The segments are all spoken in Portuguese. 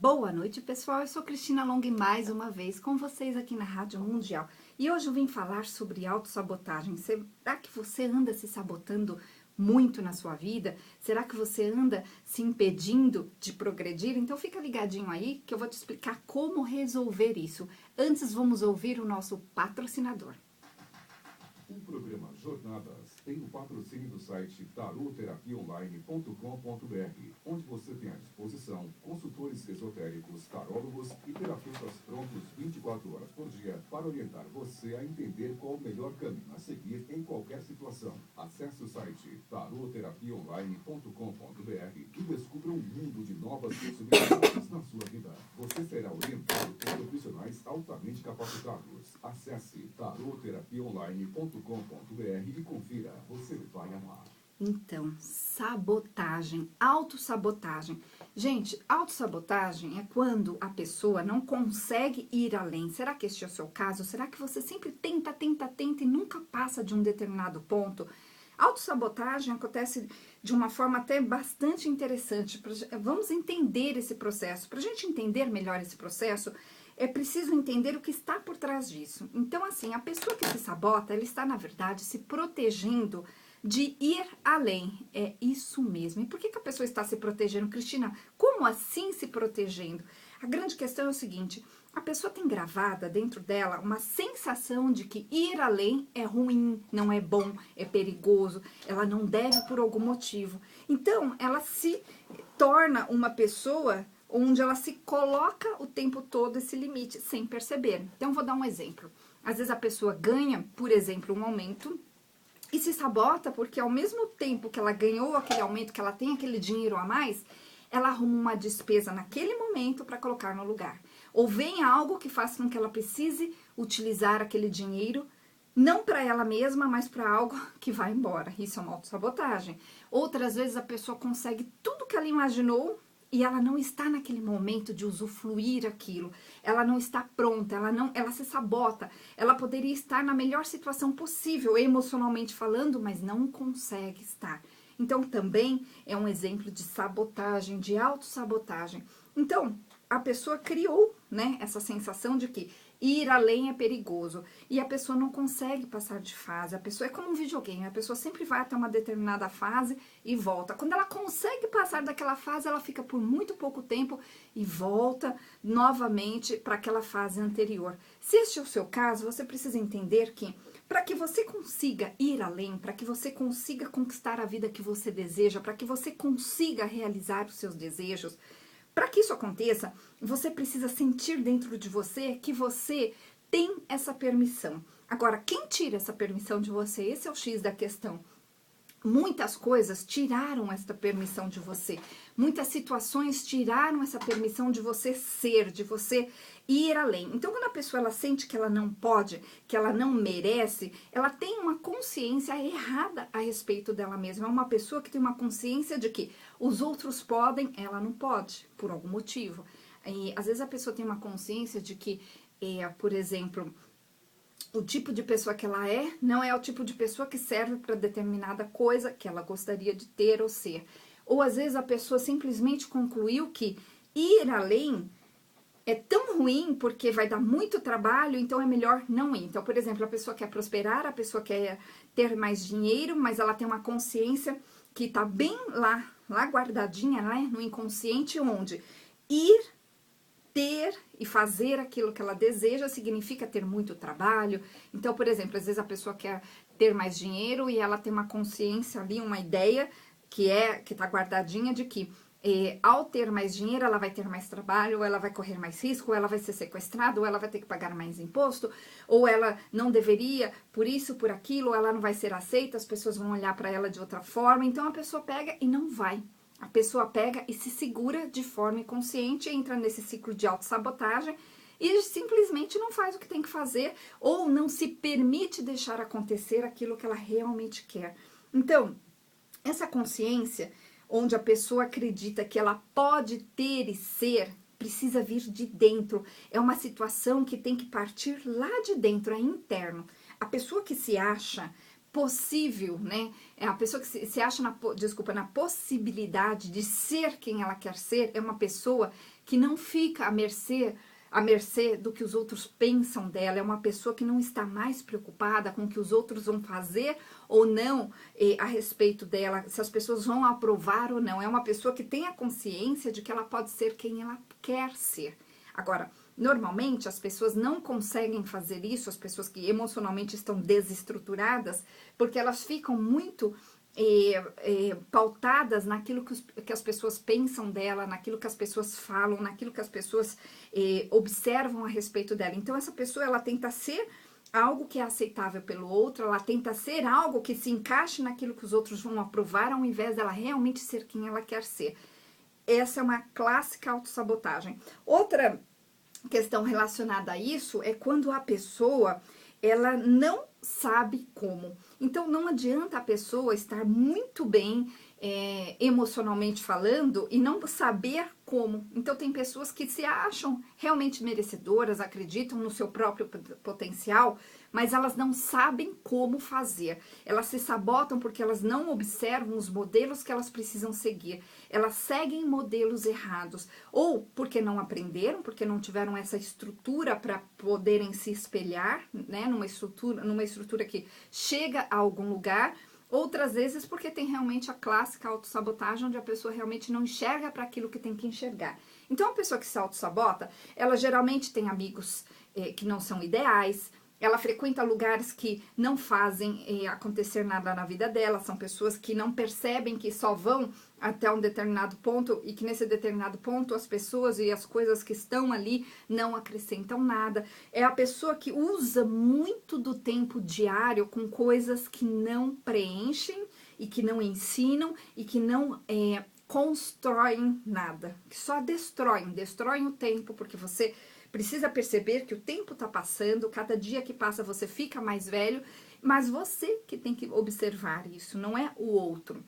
Boa noite, pessoal. Eu sou Cristina Long mais uma vez com vocês aqui na Rádio Mundial. E hoje eu vim falar sobre autossabotagem. Será que você anda se sabotando muito na sua vida? Será que você anda se impedindo de progredir? Então fica ligadinho aí que eu vou te explicar como resolver isso. Antes vamos ouvir o nosso patrocinador. O programa Jornadas tem o patrocínio do site taroterapiaonline.com.br, onde você tem à disposição consultores esotéricos, tarólogos e terapeutas prontos 24 horas por dia para orientar você a entender qual o melhor caminho a seguir em qualquer situação. Acesse o site taroterapiaonline.com.br e descubra um mundo de novas possibilidades na sua vida. Você será orientado por profissionais altamente capacitados. Acesse taroterapiaonline.com.br e confira, você vai amar. Então, sabotagem, autossabotagem. Gente, autossabotagem é quando a pessoa não consegue ir além. Será que este é o seu caso? Será que você sempre tenta e nunca passa de um determinado ponto? Autossabotagem acontece de uma forma até bastante interessante. Vamos entender esse processo. Para a gente entender melhor esse processo, é preciso entender o que está por trás disso. Então, assim, a pessoa que se sabota, ela está, na verdade, se protegendo de ir além. É isso mesmo. E por que a pessoa está se protegendo? Cristina, como assim se protegendo? A grande questão é o seguinte: a pessoa tem gravada dentro dela uma sensação de que ir além é ruim, não é bom, é perigoso, ela não deve por algum motivo. Então, ela se torna uma pessoa onde ela se coloca o tempo todo esse limite, sem perceber. Então, vou dar um exemplo. Às vezes a pessoa ganha, por exemplo, um aumento e se sabota porque ao mesmo tempo que ela ganhou aquele aumento, que ela tem aquele dinheiro a mais, ela arruma uma despesa naquele momento para colocar no lugar. Ou vem algo que faça com que ela precise utilizar aquele dinheiro, não para ela mesma, mas para algo que vai embora. Isso é uma autossabotagem. Outras vezes a pessoa consegue tudo que ela imaginou e ela não está naquele momento de usufruir aquilo. Ela não está pronta, ela se sabota. Ela poderia estar na melhor situação possível, emocionalmente falando, mas não consegue estar. Então, também é um exemplo de sabotagem, de autossabotagem. Então, a pessoa criou, né, essa sensação de que ir além é perigoso. E a pessoa não consegue passar de fase. A pessoa é como um videogame. A pessoa sempre vai até uma determinada fase e volta. Quando ela consegue passar daquela fase, ela fica por muito pouco tempo e volta novamente para aquela fase anterior. Se este é o seu caso, você precisa entender que para que você consiga ir além, para que você consiga conquistar a vida que você deseja, para que você consiga realizar os seus desejos, para que isso aconteça, você precisa sentir dentro de você que você tem essa permissão. Agora, quem tira essa permissão de você? Esse é o X da questão. Muitas coisas tiraram essa permissão de você. Muitas situações tiraram essa permissão de você ser, de você ir além. Então, quando a pessoa ela sente que ela não pode, que ela não merece, ela tem uma consciência errada a respeito dela mesma. É uma pessoa que tem uma consciência de que os outros podem, ela não pode, por algum motivo. E às vezes a pessoa tem uma consciência de que, por exemplo, o tipo de pessoa que ela é não é o tipo de pessoa que serve para determinada coisa que ela gostaria de ter ou ser. Ou às vezes a pessoa simplesmente concluiu que ir além é tão ruim porque vai dar muito trabalho, então é melhor não ir. Então, por exemplo, a pessoa quer prosperar, a pessoa quer ter mais dinheiro, mas ela tem uma consciência que está bem lá guardadinha, né, no inconsciente, onde ir, ter e fazer aquilo que ela deseja significa ter muito trabalho. Então, por exemplo, às vezes a pessoa quer ter mais dinheiro e ela tem uma consciência ali, uma ideia que tá guardadinha de que ao ter mais dinheiro ela vai ter mais trabalho, ou ela vai correr mais risco, ou ela vai ser sequestrada, ou ela vai ter que pagar mais imposto, ou ela não deveria, por isso, por aquilo, ou ela não vai ser aceita, as pessoas vão olhar para ela de outra forma. Então a pessoa pega e não vai. A pessoa pega e se segura de forma inconsciente, entra nesse ciclo de autossabotagem e simplesmente não faz o que tem que fazer ou não se permite deixar acontecer aquilo que ela realmente quer. Então, essa consciência onde a pessoa acredita que ela pode ter e ser, precisa vir de dentro. É uma situação que tem que partir lá de dentro, é interno. A pessoa que se acha possível, né? É a pessoa que se acha na possibilidade de ser quem ela quer ser, é uma pessoa que não fica à mercê do que os outros pensam dela, é uma pessoa que não está mais preocupada com o que os outros vão fazer ou não a respeito dela, se as pessoas vão aprovar ou não. É uma pessoa que tem a consciência de que ela pode ser quem ela quer ser. Agora, normalmente as pessoas não conseguem fazer isso, as pessoas que emocionalmente estão desestruturadas, porque elas ficam muito pautadas naquilo que as pessoas pensam dela, naquilo que as pessoas falam, naquilo que as pessoas observam a respeito dela. Então essa pessoa, ela tenta ser algo que é aceitável pelo outro, ela tenta ser algo que se encaixe naquilo que os outros vão aprovar, ao invés dela realmente ser quem ela quer ser. Essa é uma clássica autossabotagem. Outra questão relacionada a isso é quando a pessoa, ela não sabe como. Então, não adianta a pessoa estar muito bem emocionalmente falando e não saber como. Então, tem pessoas que se acham realmente merecedoras, acreditam no seu próprio potencial, mas elas não sabem como fazer. Elas se sabotam porque elas não observam os modelos que elas precisam seguir. Elas seguem modelos errados. Ou porque não aprenderam, porque não tiveram essa estrutura para poderem se espelhar, né, numa estrutura que chega a algum lugar. Outras vezes porque tem realmente a clássica autossabotagem, onde a pessoa realmente não enxerga para aquilo que tem que enxergar. Então, a pessoa que se autossabota, ela geralmente tem amigos que não são ideais, ela frequenta lugares que não fazem acontecer nada na vida dela, são pessoas que não percebem que só vão até um determinado ponto e que nesse determinado ponto as pessoas e as coisas que estão ali não acrescentam nada. É a pessoa que usa muito do tempo diário com coisas que não preenchem e que não ensinam e que não constroem nada, que só destroem o tempo, porque você precisa perceber que o tempo está passando, cada dia que passa você fica mais velho, mas você que tem que observar isso, não é o outro.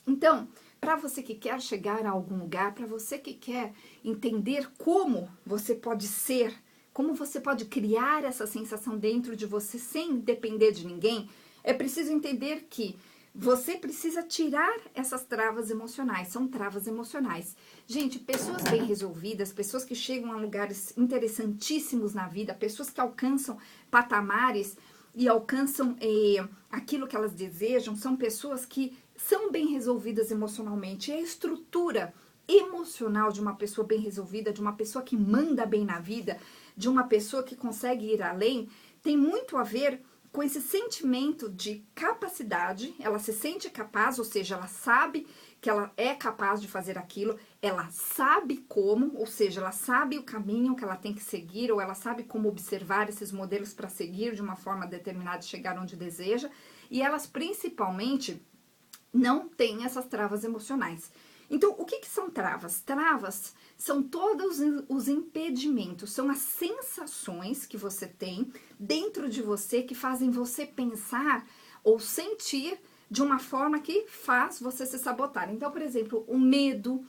Então, para você que quer chegar a algum lugar, para você que quer entender como você pode ser, como você pode criar essa sensação dentro de você sem depender de ninguém, é preciso entender que você precisa tirar essas travas emocionais, são travas emocionais. Gente, pessoas bem resolvidas, pessoas que chegam a lugares interessantíssimos na vida, pessoas que alcançam patamares e alcançam aquilo que elas desejam, são pessoas que são bem resolvidas emocionalmente. E a estrutura emocional de uma pessoa bem resolvida, de uma pessoa que manda bem na vida, de uma pessoa que consegue ir além, tem muito a ver com esse sentimento de capacidade. Ela se sente capaz, ou seja, ela sabe que ela é capaz de fazer aquilo, ela sabe como, ou seja, ela sabe o caminho que ela tem que seguir, ou ela sabe como observar esses modelos para seguir de uma forma determinada e chegar onde deseja, e elas principalmente não têm essas travas emocionais. Então, o que são travas? Travas são todos os impedimentos, são as sensações que você tem dentro de você que fazem você pensar ou sentir de uma forma que faz você se sabotar. Então, por exemplo, o medo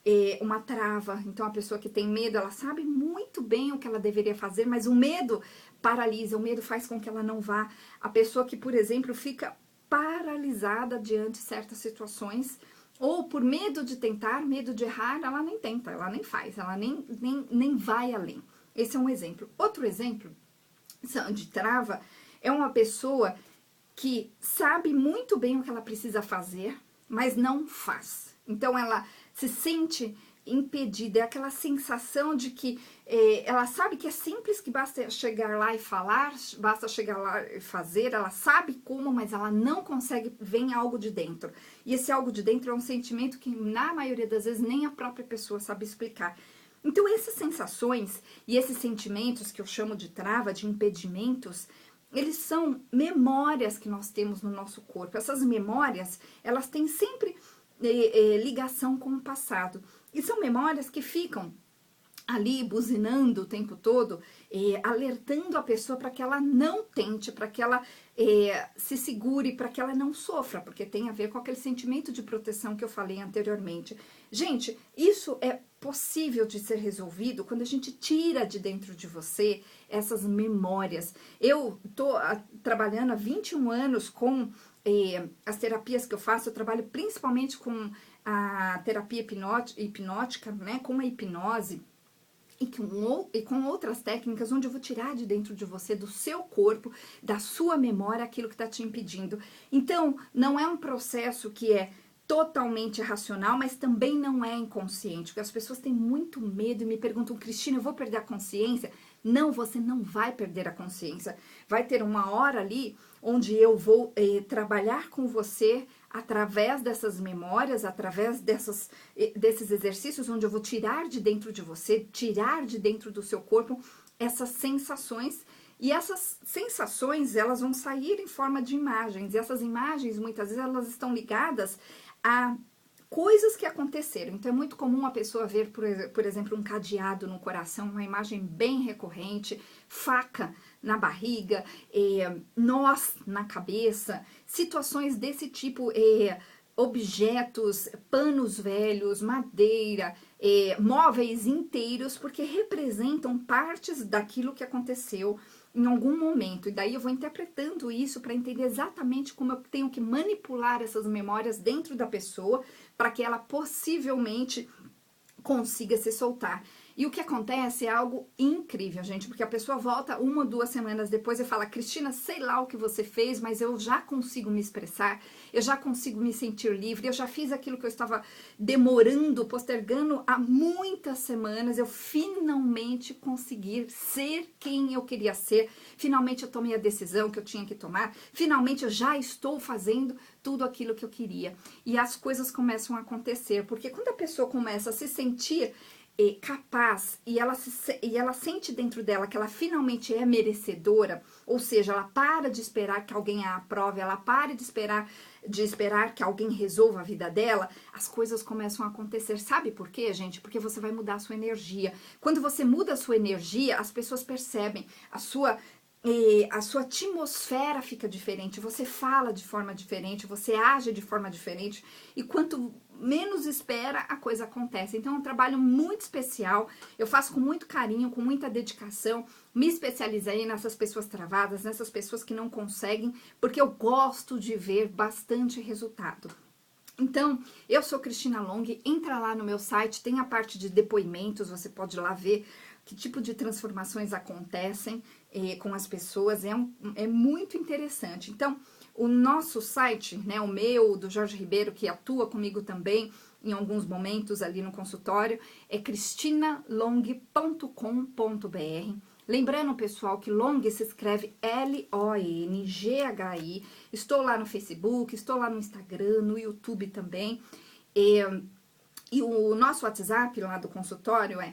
é uma trava. Então, a pessoa que tem medo, ela sabe muito bem o que ela deveria fazer, mas o medo paralisa, o medo faz com que ela não vá. A pessoa que, por exemplo, fica paralisada diante de certas situações, ou por medo de tentar, medo de errar, ela nem tenta, ela nem faz, ela nem vai além. Esse é um exemplo. Outro exemplo de trava é uma pessoa que sabe muito bem o que ela precisa fazer, mas não faz. Então, ela se sente impedida, é aquela sensação de que ela sabe que é simples, que basta chegar lá e falar, basta chegar lá e fazer, ela sabe como, mas ela não consegue, vem algo de dentro. E esse algo de dentro é um sentimento que, na maioria das vezes, nem a própria pessoa sabe explicar. Então, essas sensações e esses sentimentos que eu chamo de trava, de impedimentos, eles são memórias que nós temos no nosso corpo. Essas memórias, elas têm sempre ligação com o passado. E são memórias que ficam ali buzinando o tempo todo, alertando a pessoa para que ela não tente, para que ela se segure, para que ela não sofra, porque tem a ver com aquele sentimento de proteção que eu falei anteriormente. Gente, isso é possível de ser resolvido quando a gente tira de dentro de você essas memórias. Eu tô trabalhando há 21 anos com as terapias que eu faço, eu trabalho principalmente com a terapia hipnótica, né, com a hipnose, e com outras técnicas, onde eu vou tirar de dentro de você, do seu corpo, da sua memória, aquilo que está te impedindo. Então, não é um processo que é totalmente racional, mas também não é inconsciente, porque as pessoas têm muito medo e me perguntam, Cristina, eu vou perder a consciência? Não, você não vai perder a consciência. Vai ter uma hora ali onde eu vou trabalhar com você através dessas memórias, através desses exercícios, onde eu vou tirar de dentro de você, tirar de dentro do seu corpo essas sensações. E essas sensações, elas vão sair em forma de imagens. E essas imagens, muitas vezes, elas estão ligadas a coisas que aconteceram. Então, é muito comum a pessoa ver, por exemplo, um cadeado no coração, uma imagem bem recorrente, faca na barriga, nós na cabeça, situações desse tipo, objetos, panos velhos, madeira, móveis inteiros, porque representam partes daquilo que aconteceu em algum momento. E daí eu vou interpretando isso para entender exatamente como eu tenho que manipular essas memórias dentro da pessoa para que ela possivelmente consiga se soltar. E o que acontece é algo incrível, gente, porque a pessoa volta 1 ou 2 semanas depois e fala, Cristina, sei lá o que você fez, mas eu já consigo me expressar, eu já consigo me sentir livre, eu já fiz aquilo que eu estava demorando, postergando há muitas semanas, eu finalmente consegui ser quem eu queria ser, finalmente eu tomei a decisão que eu tinha que tomar, finalmente eu já estou fazendo tudo aquilo que eu queria. E as coisas começam a acontecer, porque quando a pessoa começa a se sentir capaz e ela sente dentro dela que ela finalmente é merecedora, ou seja, ela para de esperar que alguém a aprove, ela para de esperar que alguém resolva a vida dela, as coisas começam a acontecer. Sabe por quê, gente? Porque você vai mudar a sua energia. Quando você muda a sua energia, as pessoas percebem a sua atmosfera fica diferente, você fala de forma diferente, você age de forma diferente, e quanto menos espera, a coisa acontece. Então é um trabalho muito especial, eu faço com muito carinho, com muita dedicação, me especializei nessas pessoas travadas, nessas pessoas que não conseguem, porque eu gosto de ver bastante resultado. Então, eu sou Cristina Long, entra lá no meu site, tem a parte de depoimentos, você pode ir lá ver que tipo de transformações acontecem com as pessoas, é muito interessante. Então, o nosso site, né, o meu, do Jorge Ribeiro, que atua comigo também em alguns momentos ali no consultório, é cristinalong.com.br. Lembrando, pessoal, que Long se escreve L-O-N-G-H-I. Estou lá no Facebook, estou lá no Instagram, no YouTube também. E o nosso WhatsApp lá do consultório é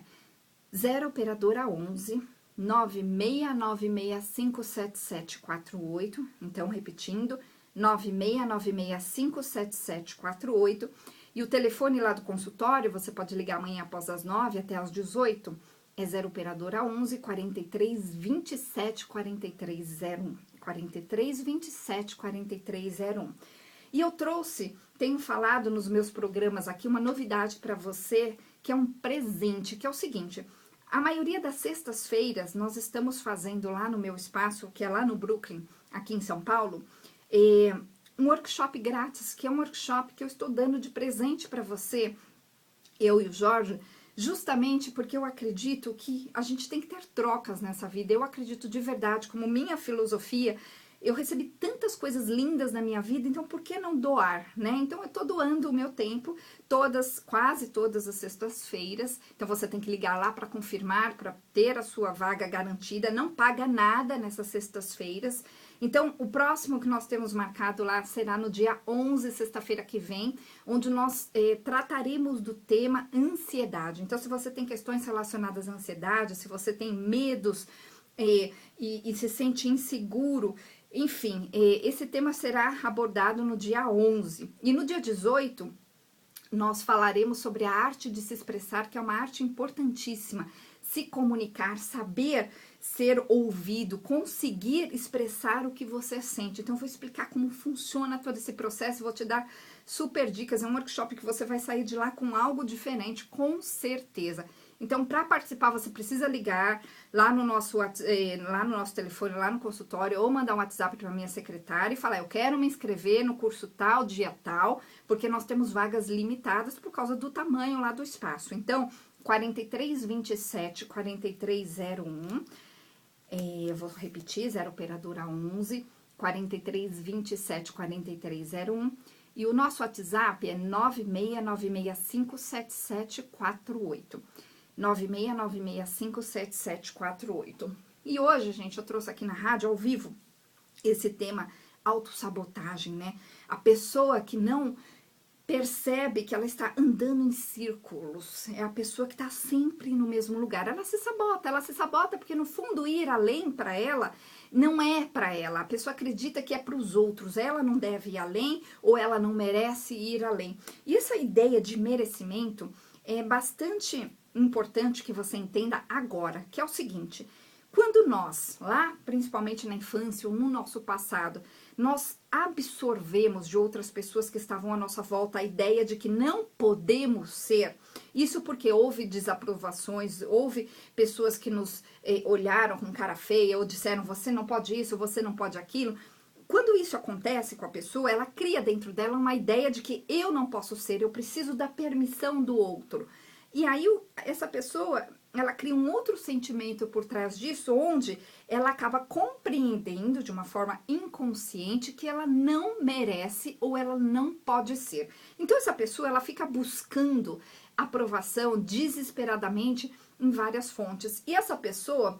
0 operadora 11 969657748. Então, repetindo, 969657748. E o telefone lá do consultório, você pode ligar amanhã após as 9 até as 18, é 0 operadora 11 43 27 4301. 43 27 4301. E eu tenho falado nos meus programas aqui uma novidade para você, que é um presente, que é o seguinte: a maioria das sextas-feiras nós estamos fazendo lá no meu espaço, que é lá no Brooklyn, aqui em São Paulo, um workshop grátis, que é um workshop que eu estou dando de presente para você, eu e o Jorge, justamente porque eu acredito que a gente tem que ter trocas nessa vida. Eu acredito de verdade, como minha filosofia, eu recebi tantas coisas lindas na minha vida, então por que não doar, né? Então eu tô doando o meu tempo quase todas as sextas-feiras. Então você tem que ligar lá para confirmar, para ter a sua vaga garantida, não paga nada nessas sextas-feiras. Então o próximo que nós temos marcado lá será no dia 11, sexta-feira que vem, onde nós trataremos do tema ansiedade. Então se você tem questões relacionadas à ansiedade, se você tem medos e se sente inseguro, enfim, esse tema será abordado no dia 11. E no dia 18, nós falaremos sobre a arte de se expressar, que é uma arte importantíssima. Se comunicar, saber ser ouvido, conseguir expressar o que você sente. Então, eu vou explicar como funciona todo esse processo, vou te dar super dicas. É um workshop que você vai sair de lá com algo diferente, com certeza. Então, para participar, você precisa ligar lá no nosso telefone, lá no consultório, ou mandar um WhatsApp para minha secretária e falar, eu quero me inscrever no curso tal, dia tal, porque nós temos vagas limitadas por causa do tamanho lá do espaço. Então, 4327 4301, eu vou repetir, 0 operadora 11, 4327 4301, e o nosso WhatsApp é 969657748. 969657748. E hoje, gente, eu trouxe aqui na rádio, ao vivo, esse tema autossabotagem, né? A pessoa que não percebe que ela está andando em círculos, é a pessoa que está sempre no mesmo lugar. Ela se sabota porque no fundo ir além para ela não é para ela. A pessoa acredita que é para os outros, ela não deve ir além ou ela não merece ir além. E essa ideia de merecimento é bastante importante que você entenda agora, que é o seguinte: quando nós, lá principalmente na infância ou no nosso passado, nós absorvemos de outras pessoas que estavam à nossa volta a ideia de que não podemos ser, isso porque houve desaprovações, houve pessoas que nos olharam com cara feia ou disseram você não pode isso, você não pode aquilo. Quando isso acontece com a pessoa, ela cria dentro dela uma ideia de que eu não posso ser, eu preciso da permissão do outro. E aí essa pessoa, ela cria um outro sentimento por trás disso, onde ela acaba compreendendo de uma forma inconsciente que ela não merece ou ela não pode ser. Então essa pessoa, ela fica buscando aprovação desesperadamente em várias fontes. E essa pessoa,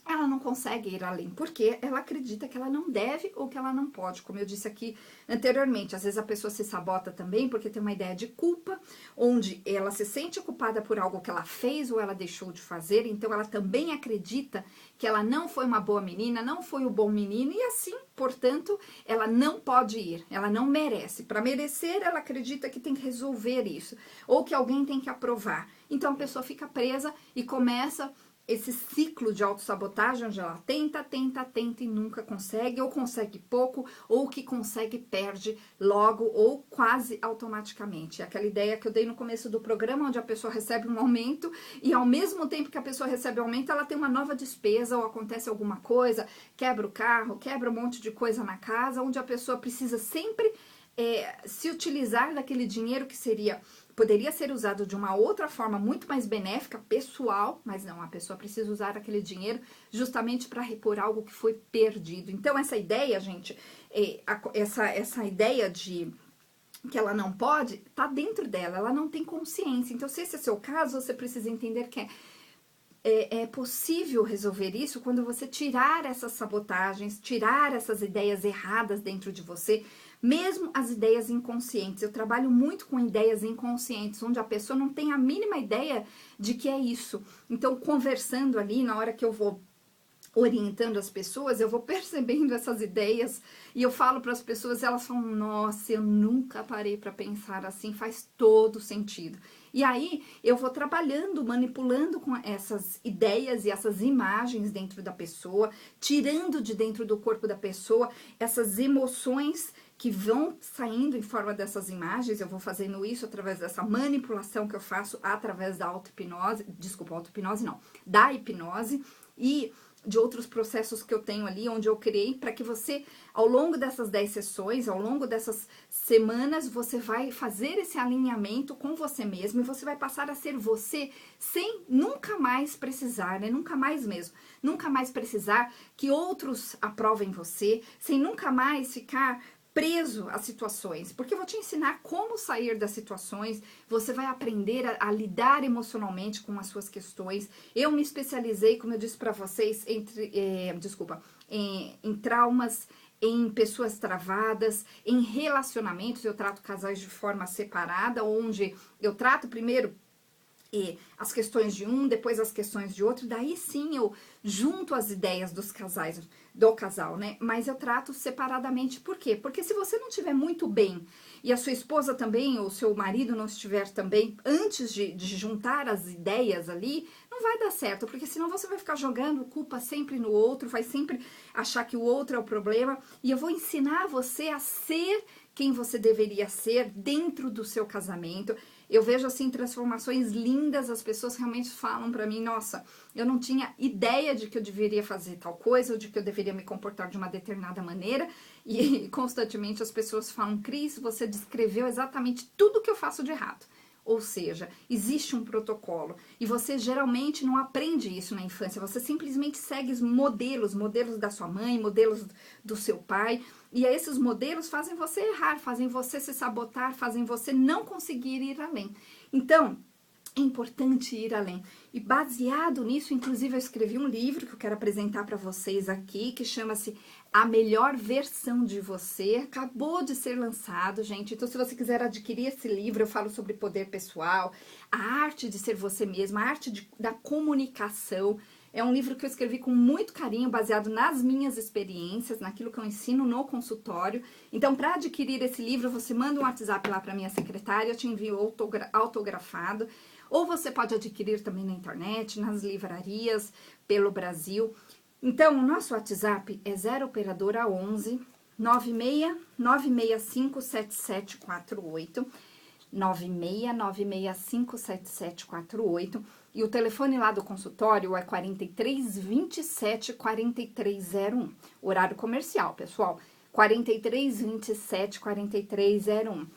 ela não consegue ir além, porque ela acredita que ela não deve ou que ela não pode, como eu disse aqui anteriormente. Às vezes a pessoa se sabota também porque tem uma ideia de culpa, onde ela se sente culpada por algo que ela fez ou ela deixou de fazer, então ela também acredita que ela não foi uma boa menina, não foi o bom menino, e assim, portanto, ela não pode ir, ela não merece. Para merecer, ela acredita que tem que resolver isso, ou que alguém tem que aprovar. Então a pessoa fica presa e começa esse ciclo de autossabotagem, onde ela tenta e nunca consegue, ou consegue pouco, ou que consegue perde logo, ou quase automaticamente. Aquela ideia que eu dei no começo do programa, onde a pessoa recebe um aumento, e ao mesmo tempo que a pessoa recebe o aumento, ela tem uma nova despesa, ou acontece alguma coisa, quebra o carro, quebra um monte de coisa na casa, onde a pessoa precisa sempre se utilizar daquele dinheiro que poderia ser usado de uma outra forma muito mais benéfica, pessoal, mas não, a pessoa precisa usar aquele dinheiro justamente para repor algo que foi perdido. Então essa ideia, gente, essa ideia de que ela não pode, tá dentro dela, ela não tem consciência. Então se esse é o seu caso, você precisa entender que é possível resolver isso quando você tirar essas sabotagens, tirar essas ideias erradas dentro de você, mesmo as ideias inconscientes. Eu trabalho muito com ideias inconscientes, onde a pessoa não tem a mínima ideia de que é isso. Então, conversando ali, na hora que eu vou orientando as pessoas, eu vou percebendo essas ideias e eu falo para as pessoas, elas falam, nossa, eu nunca parei para pensar assim, faz todo sentido. E aí eu vou trabalhando, manipulando com essas ideias e essas imagens dentro da pessoa, tirando de dentro do corpo da pessoa essas emoções que vão saindo em forma dessas imagens. Eu vou fazendo isso através dessa manipulação que eu faço através da auto-hipnose, da hipnose e de outros processos que eu tenho ali, onde eu criei para que você, ao longo dessas 10 sessões, ao longo dessas semanas, você vai fazer esse alinhamento com você mesmo e você vai passar a ser você sem nunca mais precisar, né? Nunca mais mesmo. Nunca mais precisar que outros aprovem você, sem nunca mais ficar preso às situações, porque eu vou te ensinar como sair das situações, você vai aprender a lidar emocionalmente com as suas questões. Eu me especializei, como eu disse para vocês, em traumas, em pessoas travadas, em relacionamentos. Eu trato casais de forma separada, onde eu trato primeiro as questões de um, depois as questões de outro, daí sim eu junto as ideias do casal, né? Mas eu trato separadamente. Por quê? Porque se você não estiver muito bem e a sua esposa também, ou seu marido não estiver também, antes de juntar as ideias ali, não vai dar certo, porque senão você vai ficar jogando culpa sempre no outro, vai sempre achar que o outro é o problema, e eu vou ensinar você a ser quem você deveria ser dentro do seu casamento. Eu vejo, assim, transformações lindas, as pessoas realmente falam pra mim, nossa, eu não tinha ideia de que eu deveria fazer tal coisa, ou de que eu deveria me comportar de uma determinada maneira, e constantemente as pessoas falam, Cris, você descreveu exatamente tudo que eu faço de errado. Ou seja, existe um protocolo e você geralmente não aprende isso na infância, você simplesmente segue os modelos da sua mãe, modelos do seu pai, e esses modelos fazem você errar, fazem você se sabotar, fazem você não conseguir ir além. Então, é importante ir além. E baseado nisso, inclusive, eu escrevi um livro que eu quero apresentar para vocês aqui, que chama-se A Melhor Versão de Você. Acabou de ser lançado, gente. Então, se você quiser adquirir esse livro, eu falo sobre poder pessoal, a arte de ser você mesma, a arte da comunicação. É um livro que eu escrevi com muito carinho, baseado nas minhas experiências, naquilo que eu ensino no consultório. Então, para adquirir esse livro, você manda um WhatsApp lá para minha secretária, eu te envio autografado. Ou você pode adquirir também na internet, nas livrarias, pelo Brasil. Então, o nosso WhatsApp é 0 operadora 11 96 965 7748. 969657748 e o telefone lá do consultório é 43 27 4301. Horário comercial, pessoal. 43 27 4301.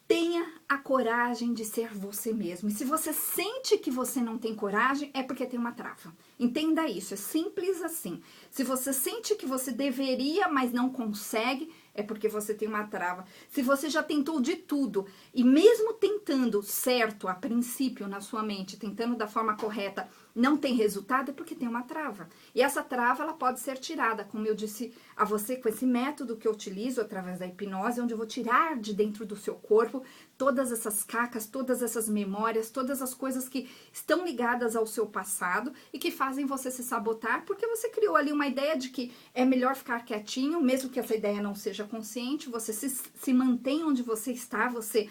Tenha a coragem de ser você mesmo. E se você sente que você não tem coragem, é porque tem uma trava. Entenda isso, é simples assim. Se você sente que você deveria, mas não consegue, é porque você tem uma trava. Se você já tentou de tudo, e mesmo tentando certo a princípio na sua mente, tentando da forma correta, não tem resultado, é porque tem uma trava. E essa trava, ela pode ser tirada, como eu disse a você, com esse método que eu utilizo através da hipnose, onde eu vou tirar de dentro do seu corpo todas essas cacas, todas essas memórias, todas as coisas que estão ligadas ao seu passado e que fazem você se sabotar, porque você criou ali uma ideia de que é melhor ficar quietinho, mesmo que essa ideia não seja consciente, você se mantém onde você está, você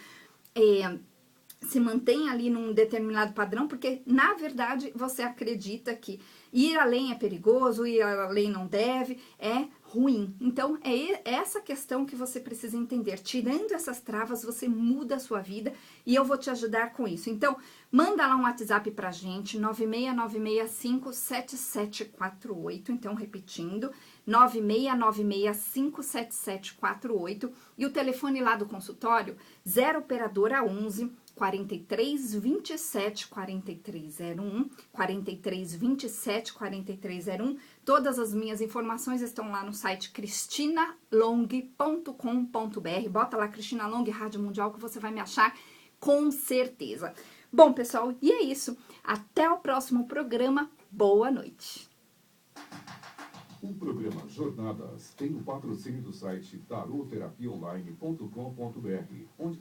se mantém ali num determinado padrão, porque na verdade você acredita que ir além é perigoso, ir além não deve, é ruim. Então é essa questão que você precisa entender. Tirando essas travas, você muda a sua vida e eu vou te ajudar com isso. Então, manda lá um WhatsApp pra gente, 969657748. Então, repetindo, 969657748. E o telefone lá do consultório, 0 operadora 11 43 27 4301, 43 27 4301. Todas as minhas informações estão lá no site cristinalong.com.br. Bota lá Cristina Long Rádio Mundial que você vai me achar com certeza. Bom, pessoal, e é isso. Até o próximo programa. Boa noite. O programa Jornadas tem o patrocínio do site taroterapiaonline.com.br, onde